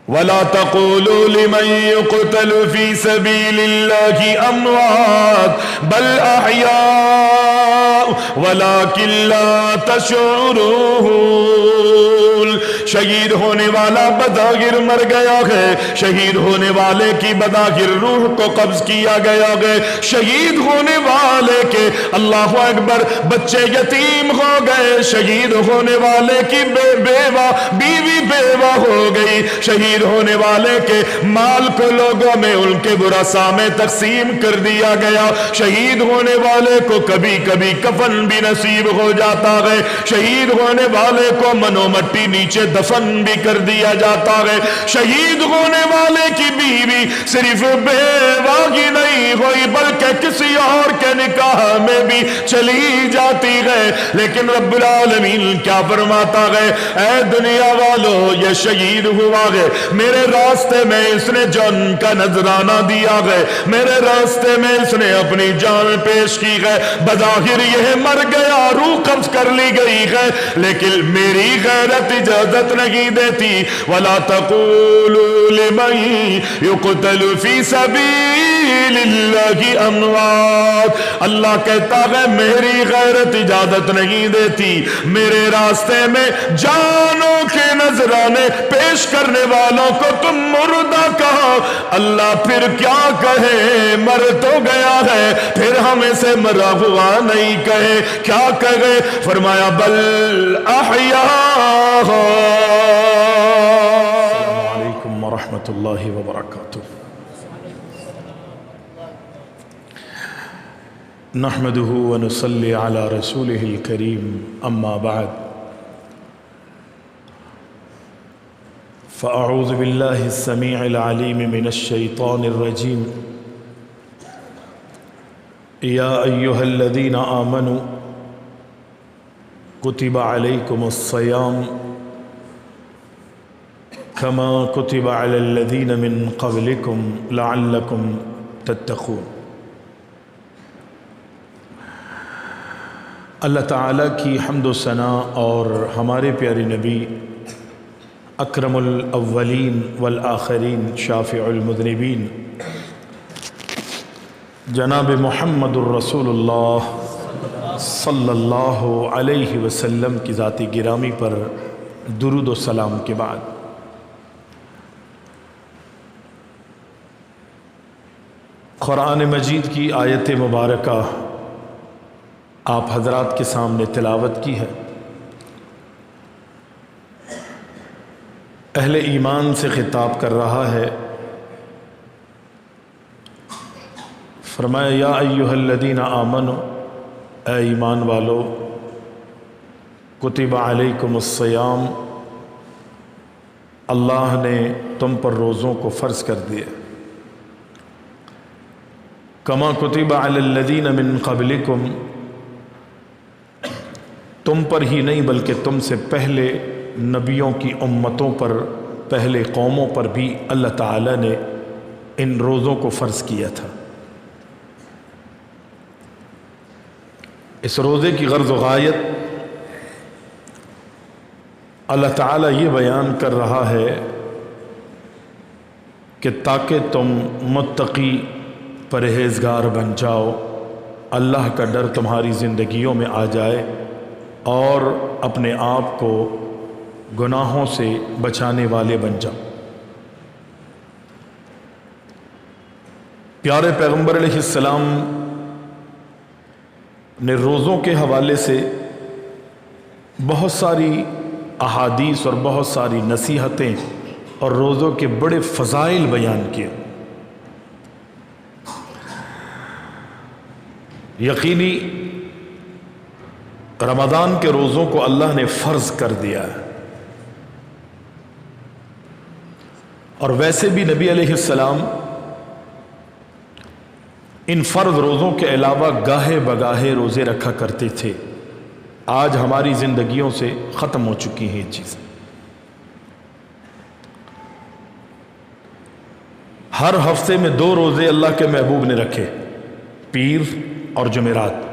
ولا تقولوا لمن يقتل في سبيل الله اموات بل احياء ولكن لا تشعرون. شہید ہونے والا بظاہر مر گیا ہے، شہید ہونے والے کی بظاہر روح کو قبض کیا گیا ہے، شہید ہونے والے کے اللہ اکبر بچے یتیم ہو گئے، شہید ہونے والے کی بیوہ بیوی بیوہ ہو گئی، شہید ہونے والے کے مال کو لوگوں میں ان کے ورثاء میں تقسیم کر دیا گیا، شہید ہونے والے کو کبھی کبھی کفن بھی نصیب ہو جاتا ہے، شہید ہونے والے کو منو مٹی نیچے دفن بھی کر دیا جاتا ہے، شہید ہونے والے کی بیوی صرف بیوہ ہی نہیں ہوئی بلکہ کسی اور کے نکاح میں بھی چلی جاتی ہے، لیکن رب العالمین کیا فرماتا ہے؟ اے دنیا والو، یہ شہید ہوا ہے، میرے راستے میں اس نے جان کا نذرانہ دیا ہے، میرے راستے میں اس نے اپنی جان پیش کی ہے، بظاہر یہ مر گیا، روح قبض کر لی گئی ہے، لیکن میری غیرت اجازت نہیں دیتی. وَلَا تَقُولُوا لِمَن يُقْتَلُ فِي سَبِيلِ اللَّهِ أَمْوَاتٌ. اللہ کہتا ہے میری غیرت اجازت نہیں دیتی میرے راستے میں جانوں کے نذرانے پیش کرنے والوں کو تم مردہ کہو. اللہ پھر کیا کہے؟ مر تو گیا ہے، پھر ہمیں سے مرا ہوا نہیں کہے، کیا کہے؟ فرمایا بل احیاء. السلام علیکم ورحمۃ اللہ وبرکاتہ. نحمده ونصلي على رسوله الكريم اما بعد فأعوذ بالله السميع العليم من الشيطان الرجيم. يا أيها الذين آمنوا كتب عليكم الصيام كما كتب على الذين من قبلكم لعلكم تتقون. اللہ تعالیٰ کی حمد و ثنا اور ہمارے پیارے نبی اکرم الاولین والآخرین شافع المذنبین جناب محمد الرسول اللہ صلی اللہ علیہ وسلم کی ذات گرامی پر درود و سلام کے بعد قرآن مجید کی آیت مبارکہ آپ حضرات کے سامنے تلاوت کی ہے. اہل ایمان سے خطاب کر رہا ہے. فرمایا یا ایھا الذین آمنوا، اے ایمان والو، کتب علیکم الصیام، اللہ نے تم پر روزوں کو فرض کر دیا. کما کتب علی الذین من قبلکم، تم پر ہی نہیں بلکہ تم سے پہلے نبیوں کی امتوں پر، پہلے قوموں پر بھی اللہ تعالیٰ نے ان روزوں کو فرض کیا تھا. اس روزے کی غرض و غایت اللہ تعالیٰ یہ بیان کر رہا ہے کہ تاکہ تم متقی پرہیزگار بن جاؤ، اللہ کا ڈر تمہاری زندگیوں میں آ جائے اور اپنے آپ کو گناہوں سے بچانے والے بن جاؤ. پیارے پیغمبر علیہ السلام نے روزوں کے حوالے سے بہت ساری احادیث اور بہت ساری نصیحتیں اور روزوں کے بڑے فضائل بیان کیے. یقینی رمضان کے روزوں کو اللہ نے فرض کر دیا ہے، اور ویسے بھی نبی علیہ السلام ان فرض روزوں کے علاوہ گاہے بگاہے روزے رکھا کرتے تھے. آج ہماری زندگیوں سے ختم ہو چکی ہیں یہ چیزیں. ہر ہفتے میں 2 روزے اللہ کے محبوب نے رکھے، پیر اور جمعرات،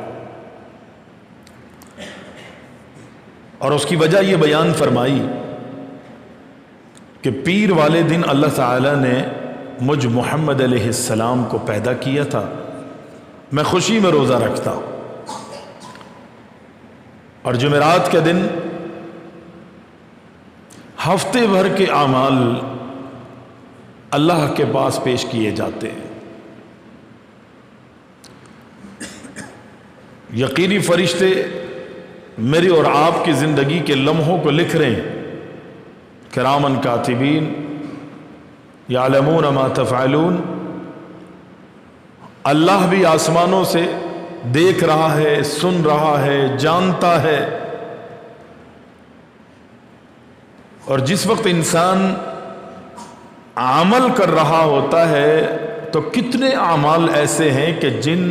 اور اس کی وجہ یہ بیان فرمائی کہ پیر والے دن اللہ تعالیٰ نے مجھ محمد علیہ السلام کو پیدا کیا تھا، میں خوشی میں روزہ رکھتا ہوں، اور جمعرات کے دن ہفتے بھر کے اعمال اللہ کے پاس پیش کیے جاتے ہیں۔ یقینی فرشتے میری اور آپ کی زندگی کے لمحوں کو لکھ رہے ہیں، کرامن کاتبین یعلمون ما تفعلون۔ اللہ بھی آسمانوں سے دیکھ رہا ہے، سن رہا ہے، جانتا ہے۔ اور جس وقت انسان عمل کر رہا ہوتا ہے تو کتنے اعمال ایسے ہیں کہ جن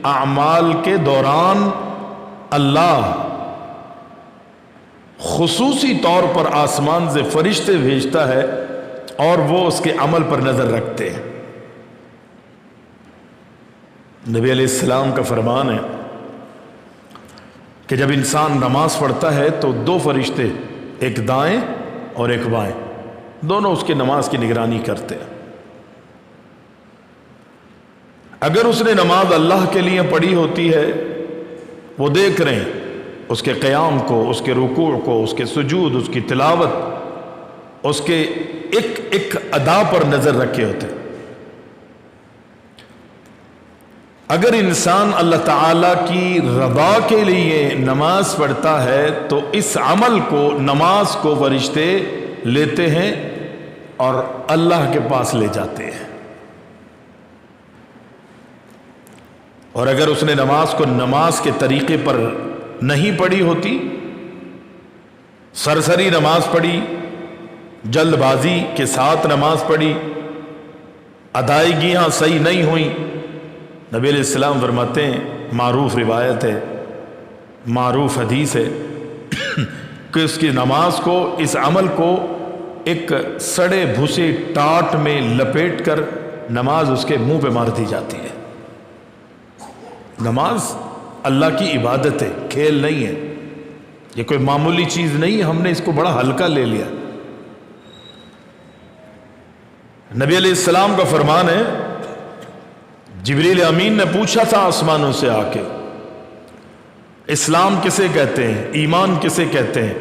اعمال کے دوران اللہ خصوصی طور پر آسمان سے فرشتے بھیجتا ہے اور وہ اس کے عمل پر نظر رکھتے ہیں۔ نبی علیہ السلام کا فرمان ہے کہ جب انسان نماز پڑھتا ہے تو دو فرشتے، ایک دائیں اور ایک بائیں، دونوں اس کی نماز کی نگرانی کرتے ہیں۔ اگر اس نے نماز اللہ کے لیے پڑھی ہوتی ہے، وہ دیکھ رہے ہیں اس کے قیام کو، اس کے رکوع کو، اس کے سجود، اس کی تلاوت، اس کے ایک ایک ادا پر نظر رکھے ہوتے ہیں۔ اگر انسان اللہ تعالیٰ کی رضا کے لیے نماز پڑھتا ہے تو اس عمل کو، نماز کو فرشتے لیتے ہیں اور اللہ کے پاس لے جاتے ہیں۔ اور اگر اس نے نماز کو نماز کے طریقے پر نہیں پڑھی ہوتی، سرسری نماز پڑھی، جلد بازی کے ساتھ نماز پڑھی، ادائیگیاں صحیح نہیں ہوئیں، نبی علیہ السلام فرماتے ہیں، معروف روایت ہے، معروف حدیث ہے کہ اس کی نماز کو، اس عمل کو ایک سڑے بھسے ٹاٹ میں لپیٹ کر نماز اس کے منہ پہ مار دی جاتی ہے۔ نماز اللہ کی عبادت ہے، کھیل نہیں ہے، یہ کوئی معمولی چیز نہیں ہے، ہم نے اس کو بڑا ہلکا لے لیا۔ نبی علیہ السلام کا فرمان ہے، جبریل امین نے پوچھا تھا آسمانوں سے آ کے، اسلام کسے کہتے ہیں، ایمان کسے کہتے ہیں،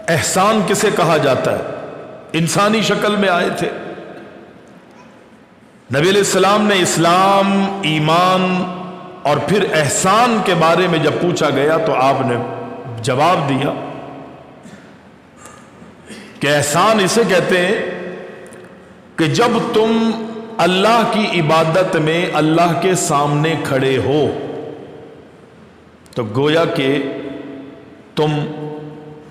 احسان کسے کہا جاتا ہے؟ انسانی شکل میں آئے تھے۔ نبی علیہ السلام نے اسلام، ایمان اور پھر احسان کے بارے میں جب پوچھا گیا تو آپ نے جواب دیا کہ احسان اسے کہتے ہیں کہ جب تم اللہ کی عبادت میں اللہ کے سامنے کھڑے ہو تو گویا کہ تم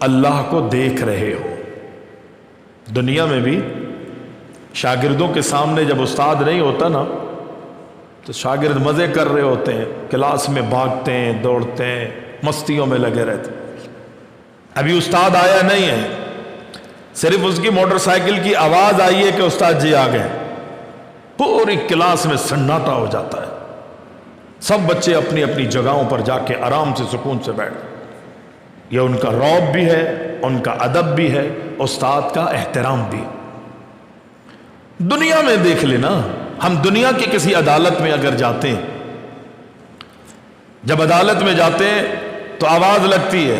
اللہ کو دیکھ رہے ہو۔ دنیا میں بھی شاگردوں کے سامنے جب استاد نہیں ہوتا نا تو شاگرد مزے کر رہے ہوتے ہیں، کلاس میں بھاگتے ہیں، دوڑتے ہیں، مستیوں میں لگے رہتے ہیں۔ ابھی استاد آیا نہیں ہے، صرف اس کی موٹر سائیکل کی آواز آئی ہے کہ استاد جی آ گئے، پوری کلاس میں سناٹا ہو جاتا ہے، سب بچے اپنی اپنی جگہوں پر جا کے آرام سے سکون سے بیٹھ۔ یہ ان کا رعب بھی ہے، ان کا ادب بھی ہے، استاد کا احترام بھی۔ دنیا میں دیکھ لینا، ہم دنیا کی کسی عدالت میں اگر جاتے ہیں، جب عدالت میں جاتے ہیں تو آواز لگتی ہے،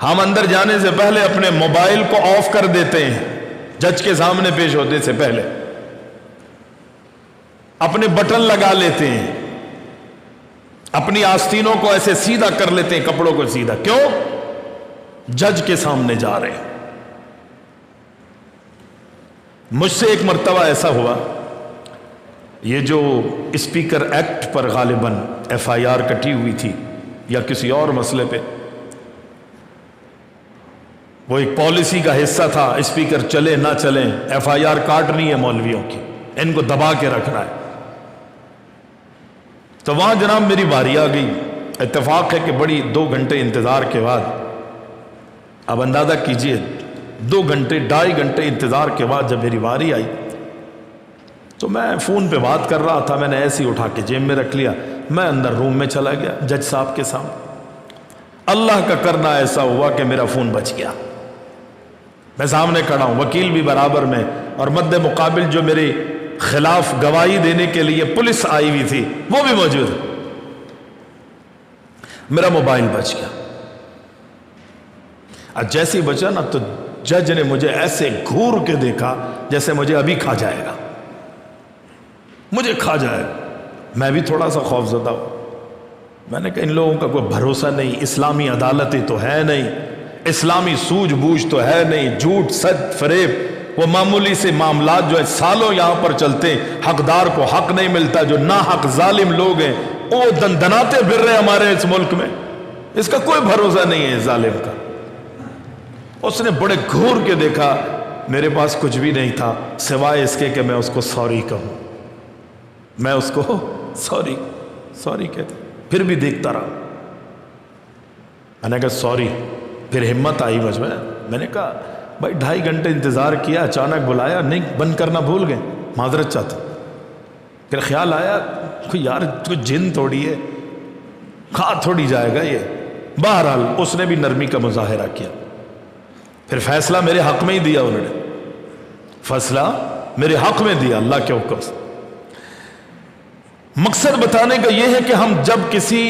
ہم اندر جانے سے پہلے اپنے موبائل کو آف کر دیتے ہیں، جج کے سامنے پیش ہونے سے پہلے اپنے بٹن لگا لیتے ہیں، اپنی آستینوں کو ایسے سیدھا کر لیتے ہیں، کپڑوں کو سیدھا، کیوں؟ جج کے سامنے جا رہے ہیں۔ مجھ سے ایک مرتبہ ایسا ہوا، یہ جو اسپیکر ایکٹ پر غالباً ایف آئی آر کٹی ہوئی تھی یا کسی اور مسئلے پہ، وہ ایک پالیسی کا حصہ تھا، اسپیکر چلے نہ چلیں، ایف آئی آر کاٹنی ہے مولویوں کی، ان کو دبا کے رکھنا ہے۔ تو وہاں جناب میری باری آ گئی، اتفاق ہے کہ بڑی 2 گھنٹے انتظار کے بعد، اب اندازہ کیجئے 2 گھنٹے 2.5 گھنٹے انتظار کے بعد جب میری باری آئی تو میں فون پہ بات کر رہا تھا، میں نے ایسے ہی اٹھا کے جیب میں رکھ لیا، میں اندر روم میں چلا گیا جج صاحب کے سامنے۔ اللہ کا کرنا ایسا ہوا کہ میرا فون بچ گیا۔ میں سامنے کھڑا ہوں، وکیل بھی برابر میں، اور مد مقابل جو میرے خلاف گواہی دینے کے لیے پولیس آئی ہوئی تھی وہ بھی موجود ہے۔ میرا موبائل بچ گیا، اور جیسے ہی بچا نا تو جج نے مجھے ایسے گھور کے دیکھا جیسے مجھے ابھی کھا جائے گا، مجھے کھا جائے گا۔ میں بھی تھوڑا سا خوف زدہ ہوں۔ میں نے کہا ان لوگوں کا کوئی بھروسہ نہیں، اسلامی عدالتیں تو ہے نہیں، اسلامی سوجھ بوجھ تو ہے نہیں، جھوٹ سچ فریب، وہ معمولی سے معاملات جو ہے سالوں یہاں پر چلتے ہیں، حقدار کو حق نہیں ملتا، جو ناحق ظالم لوگ ہیں وہ دندناتے پھر رہے ہمارے اس ملک میں، اس کا کوئی بھروسہ نہیں ہے ظالم کا۔ اس نے بڑے گھور کے دیکھا، میرے پاس کچھ بھی نہیں تھا سوائے اس کے کہ میں اس کو سوری کہوں، میں اس کو سوری کہتا، پھر بھی دیکھتا رہا۔ میں نے کہا سوری، پھر ہمت آئی مجھ میں نے کہا بھائی 2.5 گھنٹے انتظار کیا، اچانک بلایا، نہیں بند کرنا بھول گئے، معذرت چاہتا۔ پھر خیال آیا کوئی یار کوئی جن تھوڑی ہے، کھا تھوڑی جائے گا یہ۔ بہرحال اس نے بھی نرمی کا مظاہرہ کیا، پھر فیصلہ میرے حق میں ہی دیا، انہوں نے فیصلہ میرے حق میں دیا اللہ کے حکم سے۔ مقصد بتانے کا یہ ہے کہ ہم جب کسی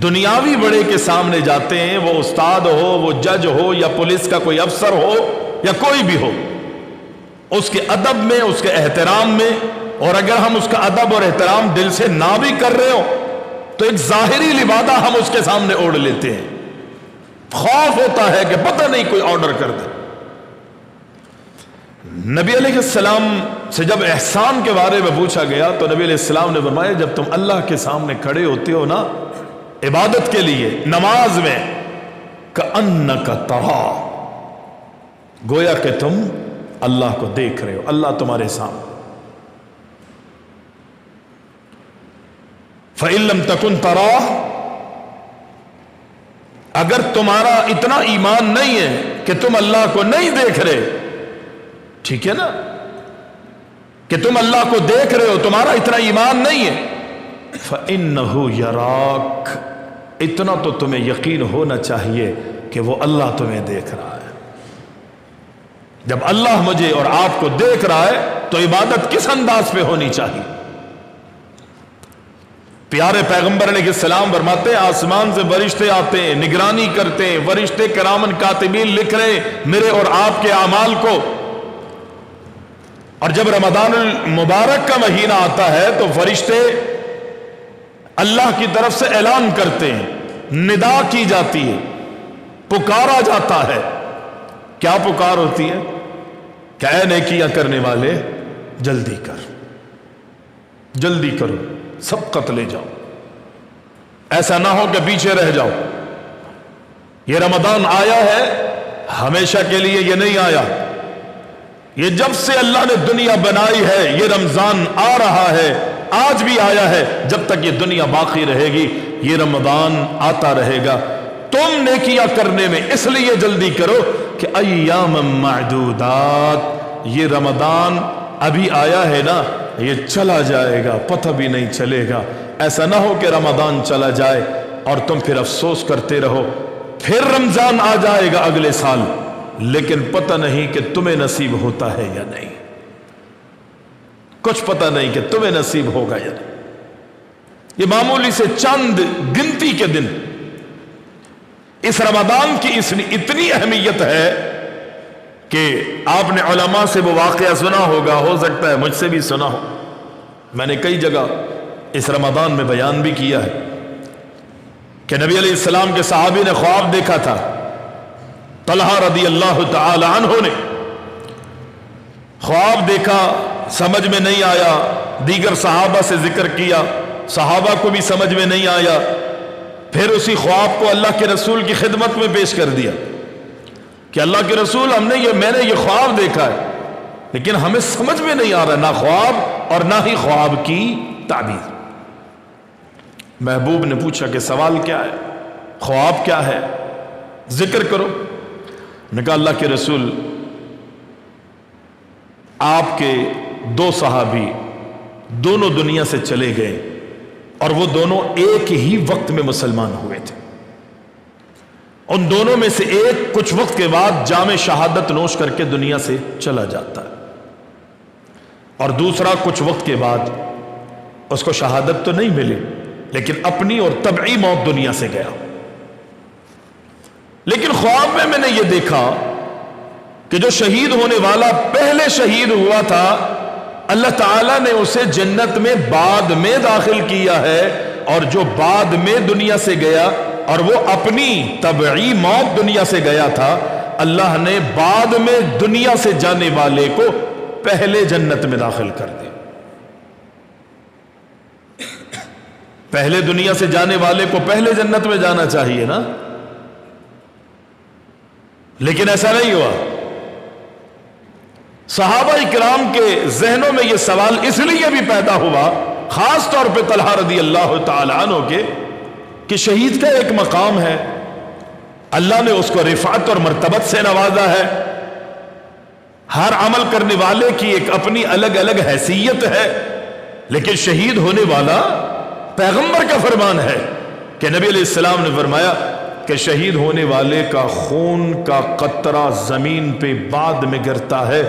دنیاوی بڑے کے سامنے جاتے ہیں، وہ استاد ہو، وہ جج ہو، یا پولیس کا کوئی افسر ہو، یا کوئی بھی ہو، اس کے ادب میں، اس کے احترام میں، اور اگر ہم اس کا ادب اور احترام دل سے نہ بھی کر رہے ہو تو ایک ظاہری لبادہ ہم اس کے سامنے اوڑھ لیتے ہیں، خوف ہوتا ہے کہ پتہ نہیں کوئی آرڈر کر دے۔ نبی علیہ السلام سے جب احسان کے بارے میں پوچھا گیا تو نبی علیہ السلام نے فرمایا جب تم اللہ کے سامنے کھڑے ہوتے ہو نا عبادت کے لیے نماز میں، کأنک ترا، گویا کہ تم اللہ کو دیکھ رہے ہو، اللہ تمہارے سامنے۔ فإن لم تکن ترا، اگر تمہارا اتنا ایمان نہیں ہے کہ تم اللہ کو نہیں دیکھ رہے، ٹھیک ہے نا، کہ تم اللہ کو دیکھ رہے ہو، تمہارا اتنا ایمان نہیں ہے، فإنہ یراک، اتنا تو تمہیں یقین ہونا چاہیے کہ وہ اللہ تمہیں دیکھ رہا ہے۔ جب اللہ مجھے اور آپ کو دیکھ رہا ہے تو عبادت کس انداز پہ ہونی چاہیے؟ پیارے پیغمبر علیہ السلام فرماتے ہیں آسمان سے فرشتے آتے ہیں، نگرانی کرتے ہیں، فرشتے کرامن کاتبین لکھ رہے ہیں میرے اور آپ کے اعمال کو، اور جب رمضان المبارک کا مہینہ آتا ہے تو فرشتے اللہ کی طرف سے اعلان کرتے ہیں، ندا کی جاتی ہے، پکارا جاتا ہے۔ کیا پکار ہوتی ہے کہ اے نیکیاں کرنے والے جلدی کر، جلدی کرو، سبقت لے جاؤ، ایسا نہ ہو کہ پیچھے رہ جاؤ۔ یہ رمضان آیا ہے ہمیشہ کے لیے، یہ نہیں آیا، یہ جب سے اللہ نے دنیا بنائی ہے یہ رمضان آ رہا ہے، آج بھی آیا ہے، جب تک یہ دنیا باقی رہے گی یہ رمضان آتا رہے گا۔ تم نیکیاں کرنے میں اس لیے جلدی کرو کہ ایام معدودات، یہ رمضان ابھی آیا ہے نا، یہ چلا جائے گا، پتہ بھی نہیں چلے گا۔ ایسا نہ ہو کہ رمضان چلا جائے اور تم پھر افسوس کرتے رہو، پھر رمضان آ جائے گا اگلے سال لیکن پتہ نہیں کہ تمہیں نصیب ہوتا ہے یا نہیں، کچھ پتہ نہیں کہ تمہیں نصیب ہوگا یا نہیں۔ یہ معمولی سے چند گنتی کے دن، اس رمضان کی اتنی اہمیت ہے کہ آپ نے علماء سے وہ واقعہ سنا ہوگا، ہو سکتا ہے مجھ سے بھی سنا ہو، میں نے کئی جگہ اس رمضان میں بیان بھی کیا ہے کہ نبی علیہ السلام کے صحابی نے خواب دیکھا تھا، طلحہ رضی اللہ تعالی عنہ نے خواب دیکھا، سمجھ میں نہیں آیا، دیگر صحابہ سے ذکر کیا، صحابہ کو بھی سمجھ میں نہیں آیا، پھر اسی خواب کو اللہ کے رسول کی خدمت میں پیش کر دیا کہ اللہ کے رسول میں نے یہ خواب دیکھا ہے لیکن ہمیں سمجھ میں نہیں آ رہا، نہ خواب اور نہ ہی خواب کی تعبیر۔ محبوب نے پوچھا کہ سوال کیا ہے، خواب کیا ہے، ذکر کرو۔ نے کہا اللہ کے رسول آپ کے 2 صحابی دونوں دنیا سے چلے گئے اور وہ دونوں ایک ہی وقت میں مسلمان ہوئے تھے، ان دونوں میں سے ایک کچھ وقت کے بعد جام شہادت نوش کر کے دنیا سے چلا جاتا ہے، اور دوسرا کچھ وقت کے بعد اس کو شہادت تو نہیں ملی لیکن اپنی اور طبعی موت دنیا سے گیا۔ لیکن خواب میں نے یہ دیکھا کہ جو شہید ہونے والا پہلے شہید ہوا تھا، اللہ تعالیٰ نے اسے جنت میں بعد میں داخل کیا ہے، اور جو بعد میں دنیا سے گیا اور وہ اپنی طبعی موت دنیا سے گیا تھا، اللہ نے بعد میں دنیا سے جانے والے کو پہلے جنت میں داخل کر دیا۔ پہلے دنیا سے جانے والے کو پہلے جنت میں جانا چاہیے نا، لیکن ایسا نہیں ہوا۔ صحابہ اکرام کے ذہنوں میں یہ سوال اس لیے بھی پیدا ہوا، خاص طور پہ طلحہ رضی اللہ تعالی عنہ کے، کہ شہید کا ایک مقام ہے، اللہ نے اس کو رفعت اور مرتبت سے نوازا ہے، ہر عمل کرنے والے کی ایک اپنی الگ الگ حیثیت ہے، لیکن شہید ہونے والا پیغمبر کا فرمان ہے کہ نبی علیہ السلام نے فرمایا کہ شہید ہونے والے کا خون کا قطرہ زمین پہ بعد میں گرتا ہے،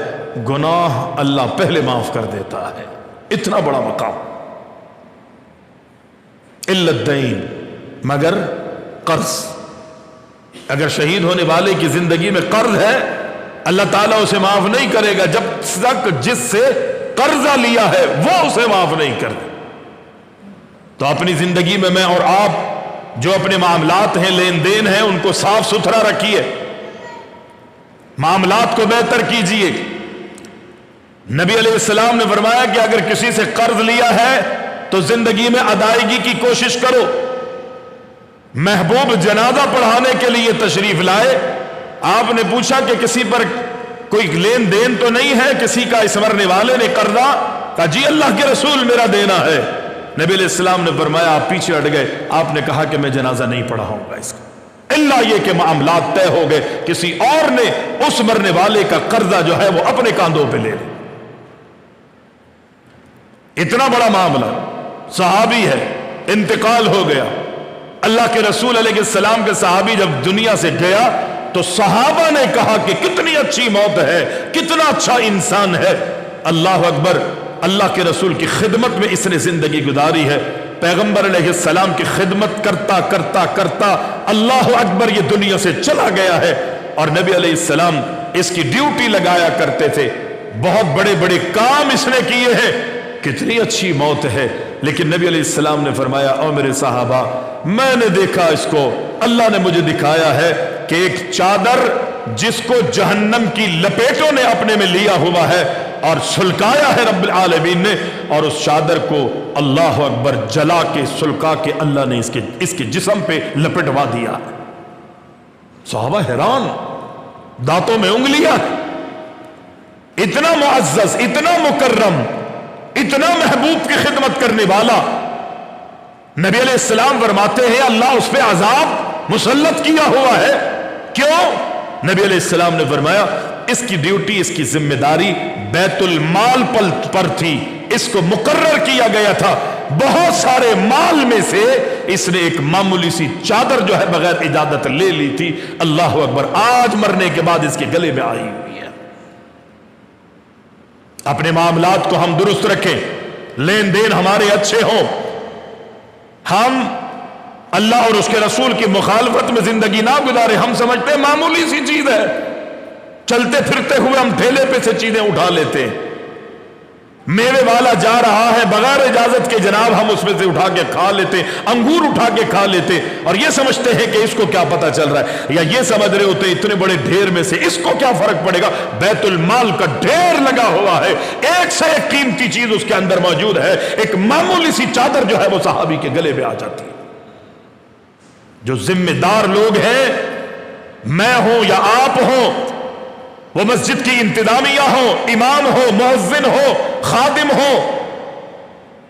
گناہ اللہ پہلے معاف کر دیتا ہے۔ اتنا بڑا مقام۔ الا الدین، مگر قرض، اگر شہید ہونے والے کی زندگی میں قرض ہے اللہ تعالیٰ اسے معاف نہیں کرے گا جب تک جس سے قرضہ لیا ہے وہ اسے معاف نہیں کرے۔ تو اپنی زندگی میں اور آپ جو اپنے معاملات ہیں، لین دین ہیں، ان کو صاف ستھرا رکھیے، معاملات کو بہتر کیجیے۔ نبی علیہ السلام نے فرمایا کہ اگر کسی سے قرض لیا ہے تو زندگی میں ادائیگی کی کوشش کرو۔ محبوب جنازہ پڑھانے کے لیے تشریف لائے، آپ نے پوچھا کہ کسی پر کوئی لین دین تو نہیں ہے، کسی کا اس مرنے والے نے قرضہ؟ کہا جی اللہ کے رسول میرا دینا ہے۔ نبی علیہ السلام نے فرمایا آپ پیچھے ہٹ گئے، آپ نے کہا کہ میں جنازہ نہیں پڑھاؤں گا اس کا، الا یہ کہ معاملات طے ہو گئے، کسی اور نے اس مرنے والے کا قرضہ جو ہے وہ اپنے کاندھوں پہ لے لے۔ اتنا بڑا معاملہ، صحابی ہے، انتقال ہو گیا، اللہ کے رسول علیہ السلام کے صحابی جب دنیا سے گیا تو صحابہ نے کہا کہ کتنی اچھی موت ہے، کتنا اچھا انسان ہے، اللہ اکبر، اللہ کے رسول کی خدمت میں اس نے زندگی گزاری ہے، پیغمبر علیہ السلام کی خدمت کرتا کرتا کرتا اللہ اکبر یہ دنیا سے چلا گیا ہے، اور نبی علیہ السلام اس کی ڈیوٹی لگایا کرتے تھے، بہت بڑے بڑے کام اس نے کیے ہیں، کتنی اچھی موت ہے۔ لیکن نبی علیہ السلام نے فرمایا او میرے صحابہ، میں نے دیکھا اس کو، اللہ نے مجھے دکھایا ہے کہ ایک چادر جس کو جہنم کی لپیٹوں نے اپنے میں لیا ہوا ہے اور سلکایا ہے رب العالمین نے، اور اس چادر کو اللہ اکبر جلا کے سلکا کے اللہ نے اس کے جسم پہ لپٹوا دیا۔ صحابہ حیران، دانتوں میں انگلیاں، اتنا معزز، اتنا مکرم، اتنا محبوب کی خدمت کرنے والا، نبی علیہ السلام فرماتے ہیں اللہ اس پہ عذاب مسلط کیا ہوا ہے۔ کیوں؟ نبی علیہ السلام نے فرمایا اس کی ڈیوٹی، اس کی ذمہ داری بیت المال پر تھی، اس کو مقرر کیا گیا تھا، بہت سارے مال میں سے اس نے ایک معمولی سی چادر جو ہے بغیر اجازت لے لی تھی، اللہ اکبر، آج مرنے کے بعد اس کے گلے میں آئی ہوئی ہے۔ اپنے معاملات کو ہم درست رکھیں، لین دین ہمارے اچھے ہوں، ہم اللہ اور اس کے رسول کی مخالفت میں زندگی نہ گزارے۔ ہم سمجھتے ہیں معمولی سی چیز ہے، چلتے پھرتے ہوئے ہم ٹھیلے پہ سے چیزیں اٹھا لیتے ہیں، میوے والا جا رہا ہے بغیر اجازت کے جناب ہم اس میں سے اٹھا کے کھا لیتے، انگور اٹھا کے کھا لیتے، اور یہ سمجھتے ہیں کہ اس کو کیا پتا چل رہا ہے، یا یہ سمجھ رہے ہوتے اتنے بڑے ڈھیر میں سے اس کو کیا فرق پڑے گا۔ بیت المال کا ڈھیر لگا ہوا ہے، ایک سے ایک قیمتی چیز اس کے اندر موجود ہے، ایک معمولی سی چادر جو ہے وہ صحابی کے گلے میں آ جاتی ہے۔ جو ذمہ دار لوگ ہیں، میں ہوں یا آپ ہوں، وہ مسجد کی انتظامیہ ہو، امام ہو، مؤذن ہو، خادم ہو،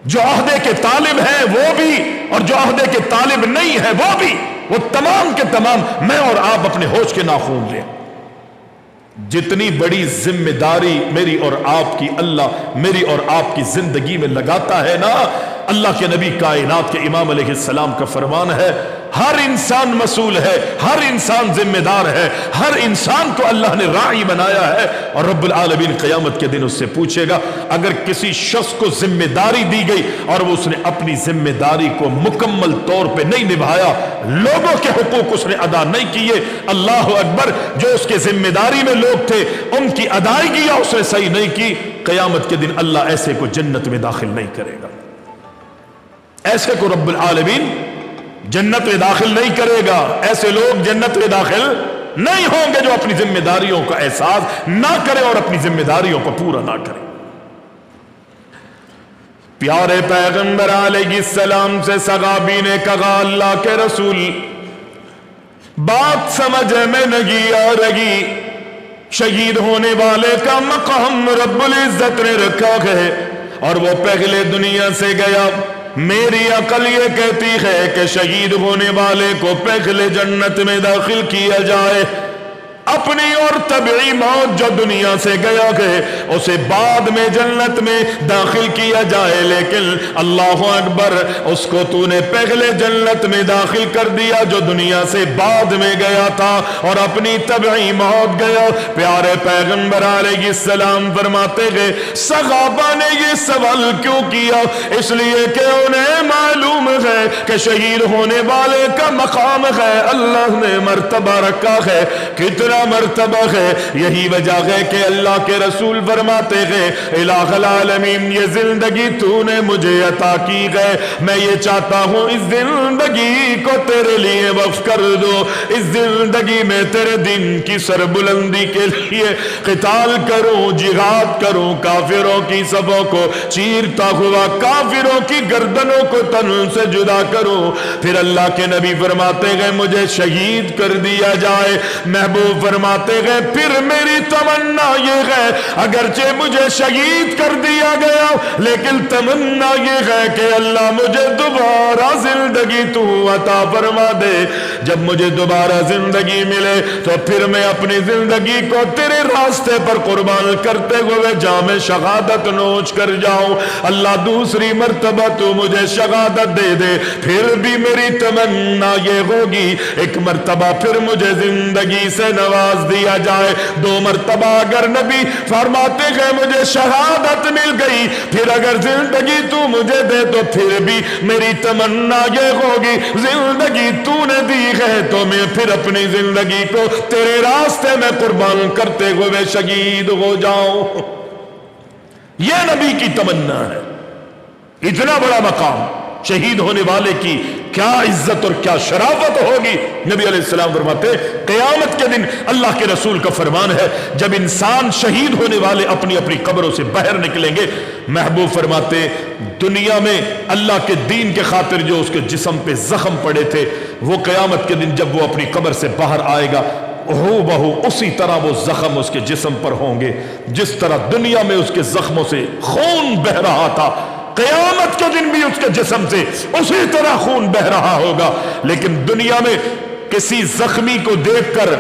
جو عہدے کے طالب ہیں وہ بھی، اور جو عہدے کے طالب نہیں ہے وہ بھی، وہ تمام کے تمام میں اور آپ اپنے ہوش کے ناخون لیں۔ جتنی بڑی ذمہ داری میری اور آپ کی اللہ میری اور آپ کی زندگی میں لگاتا ہے نا، اللہ کے نبی کائنات کے امام علیہ السلام کا فرمان ہے ہر انسان مسئول ہے، ہر انسان ذمہ دار ہے، ہر انسان کو اللہ نے راعی بنایا ہے، اور رب العالمین قیامت کے دن اس سے پوچھے گا اگر کسی شخص کو ذمہ داری دی گئی اور وہ اس نے اپنی ذمہ داری کو مکمل طور پہ نہیں نبھایا، لوگوں کے حقوق اس نے ادا نہیں کیے، اللہ اکبر، جو اس کے ذمہ داری میں لوگ تھے ان کی ادائیگی اس نے صحیح نہیں کی، قیامت کے دن اللہ ایسے کو جنت میں داخل نہیں کرے گا، ایسے کو رب العالمین جنت میں داخل نہیں کرے گا، ایسے لوگ جنت میں داخل نہیں ہوں گے جو اپنی ذمہ داریوں کا احساس نہ کرے اور اپنی ذمہ داریوں کو پورا نہ کرے۔ پیارے پیغمبر علیہ السلام سے صحابی نے کہا اللہ کے رسول بات سمجھ میں نہیں آ رہی، شہید ہونے والے کا مقام رب العزت نے رکھا ہے اور وہ پہلے دنیا سے گیا، میری عقل یہ کہتی ہے کہ شہید ہونے والے کو پہلے جنت میں داخل کیا جائے، اپنی اور طبعی موت جو دنیا سے گیا ہے اسے بعد میں جنت میں داخل کیا جائے، لیکن اللہ اکبر، اس کو تو نے پہلے جنت میں داخل کر دیا جو دنیا سے بعد میں گیا تھا اور اپنی طبعی موت گیا۔ پیارے پیغمبر علیہ السلام فرماتے گئے صحابہ نے یہ سوال کیوں کیا؟ اس لیے کہ انہیں معلوم ہے کہ شہید ہونے والے کا مقام ہے، اللہ نے مرتبہ رکھا ہے، کتنا مرتبہ ہے، یہی وجہ ہے کہ اللہ کے رسول فرماتے ہیں الہ العالمین یہ زندگی تو نے مجھے عطا کی ہے، میں یہ چاہتا ہوں اس زندگی کو تیرے لیے وقف کر دو، اس زندگی میں تیرے دین کی سربلندی کے لیے قتال کروں، جہاد کروں، کافروں کی صفوں کو چیرتا ہوا کافروں کی گردنوں کو تن سے جدا کروں۔ پھر اللہ کے نبی فرماتے ہیں مجھے شہید کر دیا جائے، محبوب فرماتے گئے پھر میری تمنا یہ ہے اگرچہ مجھے شہید کر دیا گیا لیکن تمنا یہ ہے کہ اللہ مجھے دوبارہ زندگی تو عطا فرما دے، جب مجھے دوبارہ زندگی ملے تو پھر میں اپنی زندگی کو تیرے راستے پر قربان کرتے ہوئے جام شہادت نوچ کر جاؤں، اللہ دوسری مرتبہ تو مجھے شہادت دے دے، پھر بھی میری تمنا یہ ہوگی ایک مرتبہ پھر مجھے زندگی سے نواز دیا جائے، دو مرتبہ اگر نبی فرماتے ہیں مجھے شہادت مل گئی، پھر اگر زندگی تو مجھے دے تو پھر بھی میری تمنا یہ ہوگی زندگی تو نے دی ہے تو میں پھر اپنی زندگی کو تیرے راستے میں قربان کرتے ہوئے شہید ہو جاؤں۔ یہ نبی کی تمنا ہے، اتنا بڑا مقام، شہید ہونے والے کی کیا عزت اور کیا شرافت ہوگی۔ نبی علیہ السلام فرماتے قیامت کے دن اللہ کے رسول کا فرمان ہے جب انسان شہید ہونے والے اپنی اپنی قبروں سے باہر نکلیں گے، محبوب فرماتے دنیا میں اللہ کے دین کے خاطر جو اس کے جسم پہ زخم پڑے تھے وہ قیامت کے دن جب وہ اپنی قبر سے باہر آئے گا ہو بہو اسی طرح وہ زخم اس کے جسم پر ہوں گے، جس طرح دنیا میں اس کے زخموں سے خون بہ رہا تھا قیامت کے دن بھی اس کے جسم سے اسی طرح خون بہ رہا ہوگا۔ لیکن دنیا میں کسی زخمی کو دیکھ کر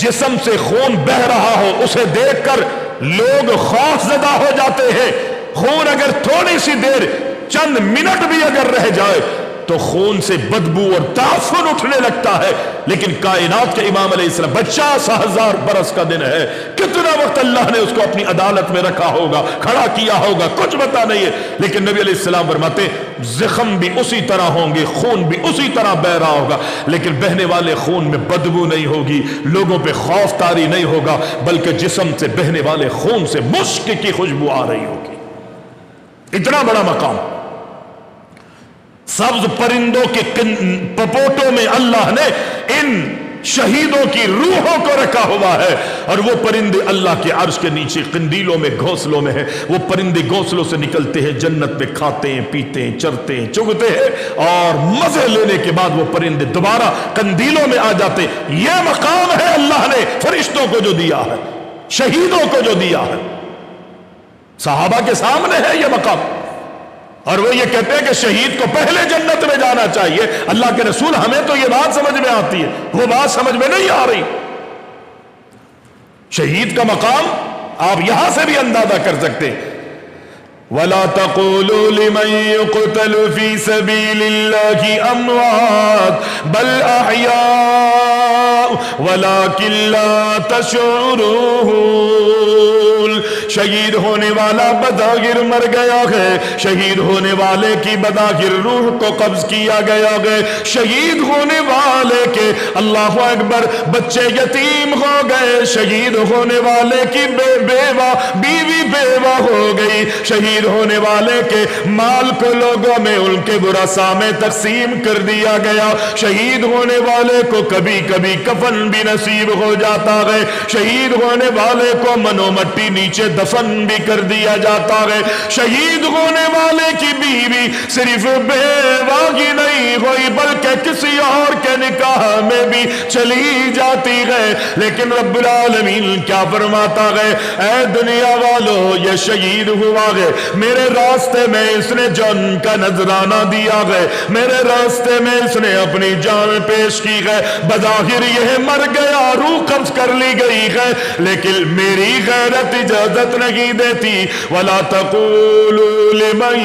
جسم سے خون بہ رہا ہو اسے دیکھ کر لوگ خوف زدہ ہو جاتے ہیں، خون اگر تھوڑی سی دیر چند منٹ بھی اگر رہ جائے تو خون سے بدبو اور تعفن اٹھنے لگتا ہے، لیکن کائنات کے امام علیہ السلام 50,000 برس کا دن ہے، کتنا وقت اللہ نے اس کو اپنی عدالت میں رکھا ہوگا، کھڑا کیا ہوگا، کچھ پتا نہیں ہے، لیکن نبی علیہ السلام فرماتے زخم بھی اسی طرح ہوں گے، خون بھی اسی طرح بہ رہا ہوگا، لیکن بہنے والے خون میں بدبو نہیں ہوگی، لوگوں پہ خوف طاری نہیں ہوگا، بلکہ جسم سے بہنے والے خون سے مشک کی خوشبو آ رہی ہوگی۔ اتنا بڑا مقام، سبز پرندوں کے پپوٹوں میں اللہ نے ان شہیدوں کی روحوں کو رکھا ہوا ہے، اور وہ پرندے اللہ کے عرش کے نیچے قندیلوں میں گھونسلوں میں ہیں، وہ پرندے گھونسلوں سے نکلتے ہیں، جنت میں کھاتے ہیں، پیتے ہیں، چرتے ہیں، چگتے ہیں، اور مزے لینے کے بعد وہ پرندے دوبارہ قندیلوں میں آ جاتے ہیں۔ یہ مقام ہے اللہ نے فرشتوں کو جو دیا ہے، شہیدوں کو جو دیا ہے، صحابہ کے سامنے ہے یہ مقام، اور وہ یہ کہتے ہیں کہ شہید کو پہلے جنت میں جانا چاہیے۔ اللہ کے رسول ہمیں تو یہ بات سمجھ میں آتی ہے، وہ بات سمجھ میں نہیں آ رہی۔ شہید کا مقام آپ یہاں سے بھی اندازہ کر سکتے ہیں، ولا تقولوا لمن يقتل في سبيل الله اموات بل احياء ولكن لا تشعرون. شہید ہونے والا بظاہر مر گیا ہے، شہید ہونے والے کی بظاہر روح کو قبض کیا گیا ہے، شہید ہونے والے کے اللہ اکبر بچے یتیم ہو گئے، شہید ہونے والے کی بیوہ بیوی بیوہ ہو گئی، شہید ہونے والے کے مال کو لوگوں میں ان کے ورثاء میں تقسیم کر دیا گیا، شہید ہونے والے کو کبھی کبھی کفن بھی نصیب ہو جاتا ہے، شہید ہونے والے کو منو مٹی نیچے دفن بھی کر دیا جاتا ہے، شہید ہونے والے کی بیوی صرف بیوہ ہی نہیں ہوئی بلکہ کسی اور کے نکاح میں بھی چلی جاتی ہے، لیکن رب العالمین کیا فرماتا ہے، اے دنیا والو یہ شہید ہوا ہے، میرے راستے میں اس نے جان کا نذرانہ دیا ہے، میرے راستے میں اس نے اپنی جان پیش کی ہے، بظاہر یہ مر گیا، روح قبض کر لی گئی ہے، لیکن میری غیرت اجازت نہیں دیتی. وَلَا تَقُولُوا لِمَن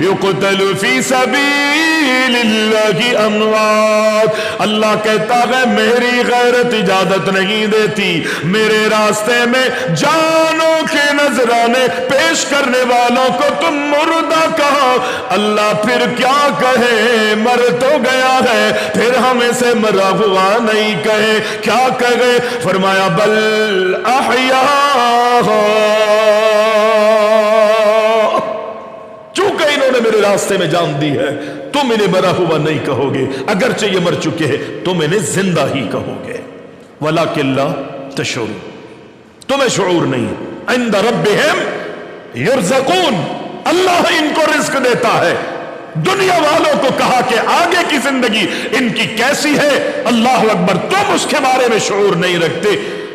يُقْتَلُ فِي سَبِيلِ اللَّهِ أَمْوَاتٌ. اللہ کہتا ہے میری غیرت اجازت نہیں دیتی میرے راستے میں جانوں کے نذرانے پیش کرنے والوں کو تم مردہ کہو. اللہ پھر کیا کہے، مر تو گیا ہے، پھر ہمیں سے مرا ہوا نہیں کہے، کیا کہے؟ فرمایا بل احیاء، چونکہ انہوں نے میرے راستے میں جان دی ہے تم انہیں مرا ہوا نہیں کہو گے، اگرچہ یہ مر چکے ہیں تم انہیں زندہ ہی کہو گے. وَلَكِنْ لَا تَشْعُرُونَ، تمہیں شعور نہیں. عند ربہم یرزقون، اللہ ان کو رزق دیتا ہے. دنیا والوں کو کہا کہ آگے کی زندگی ان کی کیسی ہے، اللہ اکبر، تم اس کے بارے میں شعور نہیں رکھتے.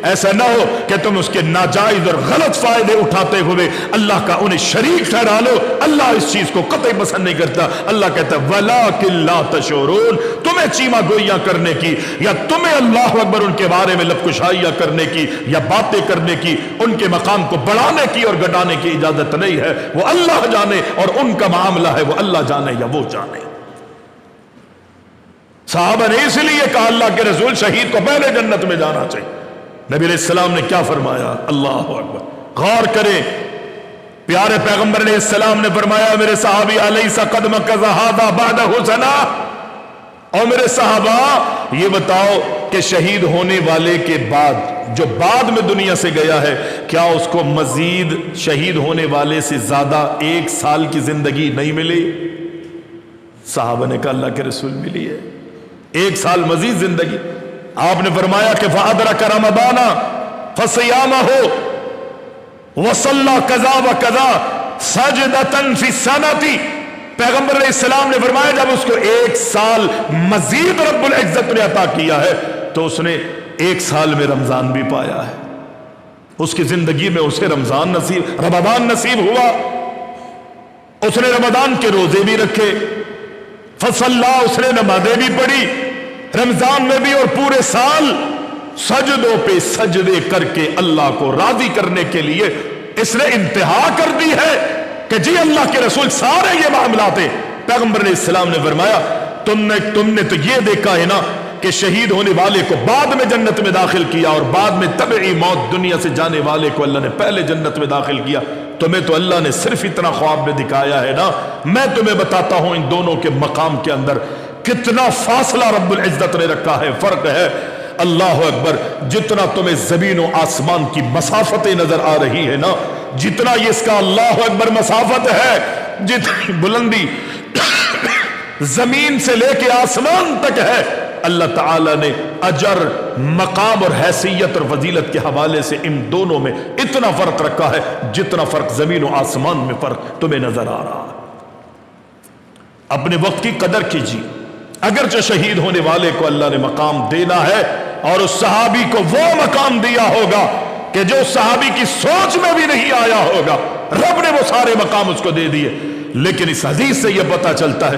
ایسا نہ ہو کہ تم اس کے ناجائز اور غلط فائدے اٹھاتے ہوئے اللہ کا انہیں شریک ٹھہرا لو. اللہ اس چیز کو قطعی پسند نہیں کرتا. اللہ کہتا ہے وَلَكِنْ لَا تَشْعُرُونَ، تمہیں چیما گوئیاں کرنے کی یا تمہیں اللہ اکبر ان کے بارے میں لب کشائیاں کرنے کی یا باتیں کرنے کی، ان کے مقام کو بڑھانے کی اور گھٹانے کی اجازت نہیں ہے. وہ اللہ جانے اور ان کا معاملہ ہے، وہ اللہ جانے یا وہ جانے. صحابہ نے اس لیے کہا اللہ کے رسول شہید کو پہلے جنت میں جانا چاہیے. نبی علیہ السلام نے کیا فرمایا؟ اللہ اکبر، غور کریں. پیارے پیغمبر علیہ السلام نے فرمایا میرے صحابی الیس قد مکث ھذا بعدہ سنہ، اور میرے صحابہ یہ بتاؤ کہ شہید ہونے والے کے بعد جو بعد میں دنیا سے گیا ہے، کیا اس کو مزید شہید ہونے والے سے زیادہ 1 سال کی زندگی نہیں ملی؟ صحابہ نے کہا اللہ کے رسول ملی ہے 1 سال مزید زندگی. آپ نے فرمایا کہ فَأَدْرَكَ رَمَضَانَ فَصِيَامَهُ وَصَلَّى كَذَا وَكَذَا سَجْدَةً فِي السَّنَةِ. پیغمبر علیہ السلام نے فرمایا جب اس کو 1 سال مزید رب العزت نے عطا کیا ہے تو اس نے 1 سال میں رمضان بھی پایا ہے. اس کی زندگی میں اسے رمضان نصیب ہوا. اس نے رمضان کے روزے بھی رکھے، فصلہ، اس نے نمازیں بھی پڑھی رمضان میں بھی، اور پورے سال سجدوں پہ سجدے کر کے اللہ کو راضی کرنے کے لیے اس نے انتہا کر دی ہے کہ جی اللہ کے رسول سارے یہ معاملات ہیں. پیغمبر علیہ السلام نے فرمایا تم نے تو یہ دیکھا ہے نا کہ شہید ہونے والے کو بعد میں جنت میں داخل کیا اور بعد میں طبعی موت دنیا سے جانے والے کو اللہ نے پہلے جنت میں داخل کیا. تمہیں تو اللہ نے صرف اتنا خواب میں دکھایا ہے نا. میں تمہیں بتاتا ہوں ان دونوں کے مقام کے اندر کتنا فاصلہ رب العزت نے رکھا ہے، فرق ہے. اللہ اکبر، جتنا تمہیں زمین و آسمان کی مسافتیں نظر آ رہی ہے نا، جتنا یہ اس کا اللہ اکبر مسافت ہے، جتنی بلندی زمین سے لے کے آسمان تک ہے، اللہ تعالیٰ نے اجر، مقام اور حیثیت اور فضیلت کے حوالے سے ان دونوں میں اتنا فرق رکھا ہے جتنا فرق زمین و آسمان میں فرق تمہیں نظر آ رہا ہے. اپنے وقت کی قدر کیجیے. اگرچہ شہید ہونے والے کو اللہ نے مقام دینا ہے اور اس صحابی کو وہ مقام دیا ہوگا کہ جو صحابی کی سوچ میں بھی نہیں آیا ہوگا، رب نے وہ سارے مقام اس کو دے دیے. لیکن اس حدیث سے یہ پتہ چلتا ہے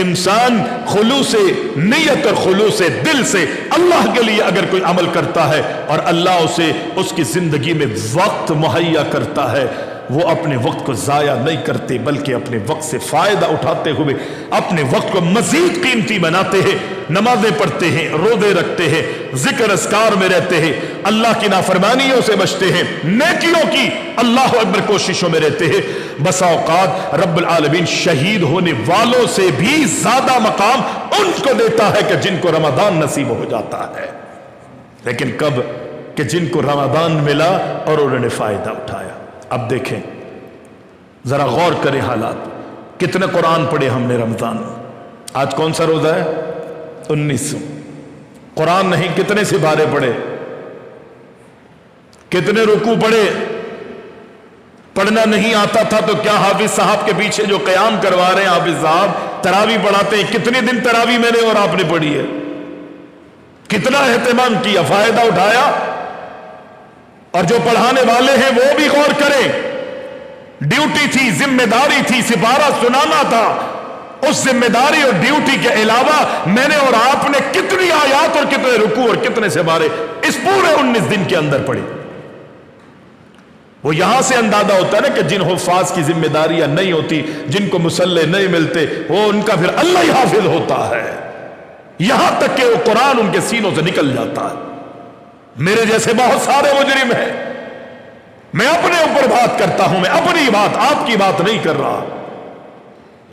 انسان خلوص نیت اور خلوص دل سے اللہ کے لیے اگر کوئی عمل کرتا ہے اور اللہ اسے اس کی زندگی میں وقت مہیا کرتا ہے، وہ اپنے وقت کو ضائع نہیں کرتے بلکہ اپنے وقت سے فائدہ اٹھاتے ہوئے اپنے وقت کو مزید قیمتی بناتے ہیں، نمازیں پڑھتے ہیں، روزے رکھتے ہیں، ذکر اذکار میں رہتے ہیں، اللہ کی نافرمانیوں سے بچتے ہیں، نیکیوں کی اللہ اکبر کوششوں میں رہتے ہیں۔ بسا اوقات رب العالمین شہید ہونے والوں سے بھی زیادہ مقام ان کو دیتا ہے کہ جن کو رمضان نصیب ہو جاتا ہے، لیکن کب کہ جن کو رمضان ملا اور انہوں نے فائدہ اٹھایا۔ اب دیکھیں، ذرا غور کریں حالات، کتنے قرآن پڑھے ہم نے رمضان میں؟ آج کون سا روزہ ہے؟ 19۔ قرآن نہیں، کتنے سپارے پڑھے، کتنے رکوع پڑھے؟ پڑھنا نہیں آتا تھا تو کیا حافظ صاحب کے پیچھے جو قیام کروا رہے ہیں حافظ صاحب تراویح پڑھاتے ہیں، کتنے دن تراویح میں نے اور آپ نے پڑھی ہے؟ کتنا اہتمام کیا، فائدہ اٹھایا؟ اور جو پڑھانے والے ہیں وہ بھی غور کریں، ڈیوٹی تھی، ذمہ داری تھی، سپارہ سنانا تھا، اس ذمہ داری اور ڈیوٹی کے علاوہ میں نے اور آپ نے کتنی آیات اور کتنے رکوع اور کتنے سپارے اس پورے 19 دن کے اندر پڑھی؟ وہ یہاں سے اندازہ ہوتا ہے نا کہ جن حفاظ کی ذمہ داریاں نہیں ہوتی، جن کو مصلے نہیں ملتے، وہ ان کا پھر اللہ ہی حافظ ہوتا ہے، یہاں تک کہ وہ قرآن ان کے سینوں سے نکل جاتا ہے۔ میرے جیسے بہت سارے مجرم ہیں، میں اپنے اوپر بات کرتا ہوں، میں اپنی بات، آپ کی بات نہیں کر رہا،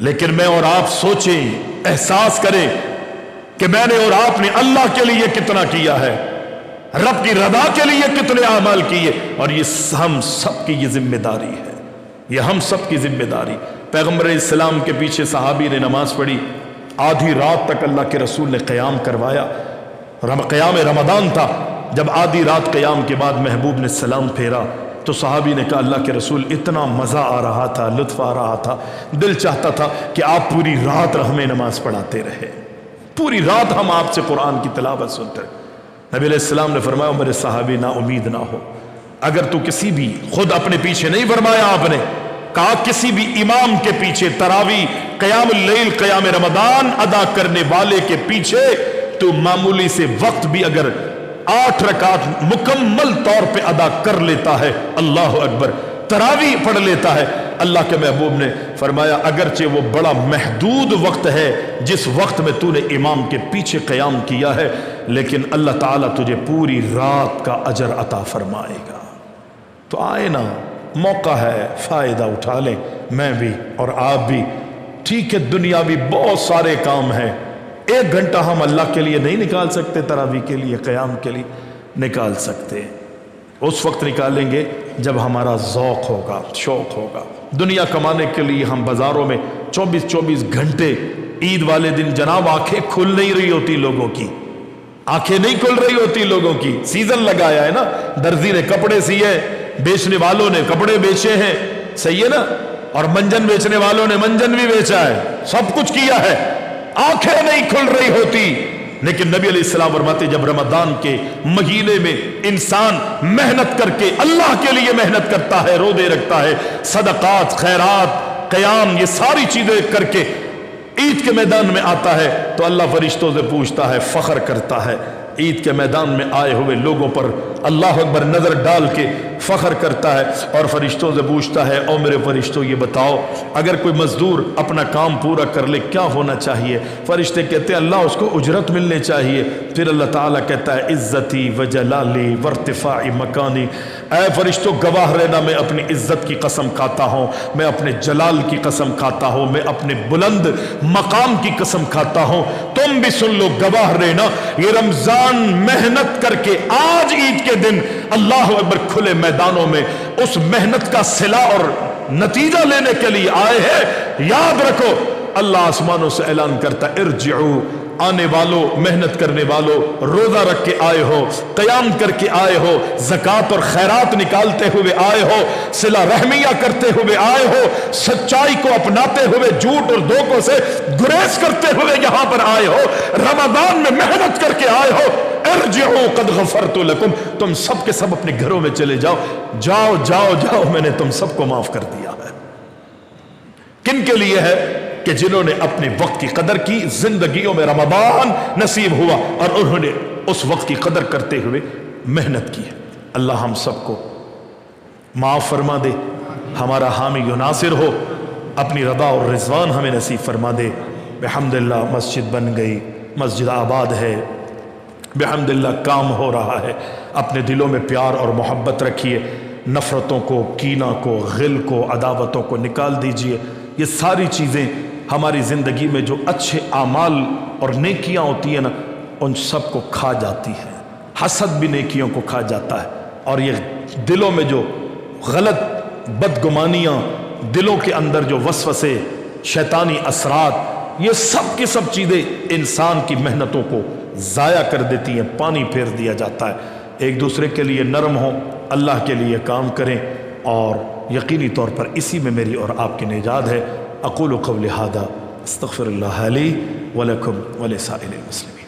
لیکن میں اور آپ سوچیں، احساس کریں کہ میں نے اور آپ نے اللہ کے لیے کتنا کیا ہے، رب کی رضا کے لیے کتنے اعمال کیے، اور یہ ہم سب کی یہ ذمہ داری ہے، یہ ہم سب کی ذمہ داری۔ پیغمبر علیہ السلام کے پیچھے صحابی نے نماز پڑھی، آدھی رات تک اللہ کے رسول نے قیام کروایا، قیام رمضان تھا۔ جب آدھی رات قیام کے بعد محبوب نے سلام پھیرا تو صحابی نے کہا اللہ کے رسول اتنا مزہ آ رہا تھا، لطف آ رہا تھا، دل چاہتا تھا کہ آپ پوری رات ہمیں نماز پڑھاتے رہے، پوری رات ہم آپ سے قرآن کی تلاوت سنتے رہے۔ نبی علیہ السلام نے فرمایا میرے صحابی نا امید نہ ہو، اگر تو کسی بھی، خود اپنے پیچھے نہیں فرمایا آپ نے، کہا کسی بھی امام کے پیچھے تراویح، قیام اللیل، قیام رمضان ادا کرنے والے کے پیچھے تو معمولی سے وقت بھی اگر 8 رکعت مکمل طور پہ ادا کر لیتا ہے، اللہ اکبر، تراویح پڑھ لیتا ہے، اللہ کے محبوب نے فرمایا اگرچہ وہ بڑا محدود وقت ہے جس وقت میں تو نے امام کے پیچھے قیام کیا ہے، لیکن اللہ تعالیٰ تجھے پوری رات کا اجر عطا فرمائے گا۔ تو آئے نا، موقع ہے، فائدہ اٹھا لیں، میں بھی اور آپ بھی۔ ٹھیک ہے دنیا بھی بہت سارے کام ہیں، 1 گھنٹہ ہم اللہ کے لیے نہیں نکال سکتے، تراویح کے لیے، قیام کے لیے نکال سکتے، اس وقت نکالیں گے جب ہمارا ذوق ہوگا، شوق ہوگا۔ دنیا کمانے کے لیے ہم بازاروں میں 24 گھنٹے، عید والے دن جناب آنکھیں کھل نہیں رہی ہوتی لوگوں کی، آنکھیں نہیں کھل رہی ہوتی لوگوں کی، سیزن لگایا ہے نا، درزی نے کپڑے سیے، بیچنے والوں نے کپڑے بیچے ہیں، صحیح ہے نا، اور منجن بیچنے والوں نے منجن بھی بیچا ہے، سب کچھ کیا ہے، آنکھیں نہیں کھل رہی ہوتی۔ لیکن نبی علیہ السلام فرماتے جب رمضان کے مہینے میں انسان محنت کر کے اللہ کے لیے محنت کرتا ہے، روزے رکھتا ہے، صدقات، خیرات، قیام، یہ ساری چیزیں کر کے عید کے میدان میں آتا ہے تو اللہ فرشتوں سے پوچھتا ہے، فخر کرتا ہے، عید کے میدان میں آئے ہوئے لوگوں پر اللہ اکبر نظر ڈال کے فخر کرتا ہے اور فرشتوں سے پوچھتا ہے او میرے فرشتوں یہ بتاؤ اگر کوئی مزدور اپنا کام پورا کر لے کیا ہونا چاہیے؟ فرشتے کہتے ہیں اللہ اس کو اجرت ملنے چاہیے۔ پھر اللہ تعالیٰ کہتا ہے عزتی و جلالی وارتفاع مکانی، اے فرشتوں گواہ رہنا میں اپنی عزت کی قسم کھاتا ہوں، میں اپنے جلال کی قسم کھاتا ہوں، میں اپنے بلند مقام کی قسم کھاتا ہوں، تم بھی سن لو گواہ رہنا یہ رمضان محنت کر کے آج عید کے دن اللہ اکبر کھلے میدانوں میں اس محنت کا صلہ اور نتیجہ لینے کے لیے آئے ہیں۔ یاد رکھو اللہ آسمانوں سے اعلان کرتا ارجعو، آنے والوں، محنت کرنے والوں، روزہ رکھ کے آئے ہو، قیام کر کے آئے ہو، زکوٰۃ اور خیرات نکالتے ہوئے آئے ہو، صلہ رحمیہ کرتے ہوئے آئے ہو، سچائی کو اپناتے ہوئے جھوٹ اور دھوکوں سے گریز کرتے ہوئے یہاں پر آئے ہو، رمضان میں محنت کر کے آئے ہو، ارجعوا قد غفرت لکم، تم سب کے سب اپنے گھروں میں چلے جاؤ، جاؤ جاؤ جاؤ میں نے تم سب کو معاف کر دیا ہے۔ کن کے لیے ہے؟ کہ جنہوں نے اپنے وقت کی قدر کی، زندگیوں میں رمضان نصیب ہوا اور انہوں نے اس وقت کی قدر کرتے ہوئے محنت کی ہے۔ اللہ ہم سب کو معاف فرما دے، ہمارا حامی و ناصر ہو، اپنی رضا اور رضوان ہمیں نصیب فرما دے۔ بحمداللہ مسجد بن گئی، مسجد آباد ہے، بحمداللہ کام ہو رہا ہے۔ اپنے دلوں میں پیار اور محبت رکھیے، نفرتوں کو، کینہ کو، غل کو، عداوتوں کو نکال دیجئے۔ یہ ساری چیزیں ہماری زندگی میں جو اچھے اعمال اور نیکیاں ہوتی ہیں نا، ان سب کو کھا جاتی ہیں۔ حسد بھی نیکیوں کو کھا جاتا ہے، اور یہ دلوں میں جو غلط بدگمانیاں، دلوں کے اندر جو وسوسے، شیطانی اثرات، یہ سب کی سب چیزیں انسان کی محنتوں کو ضائع کر دیتی ہیں، پانی پھیر دیا جاتا ہے۔ ایک دوسرے کے لیے نرم ہوں، اللہ کے لیے کام کریں، اور یقینی طور پر اسی میں میری اور آپ کی نجات ہے۔ اقول قولی ھذا استغفر اللہ لی ولکم ولسائر المسلمین۔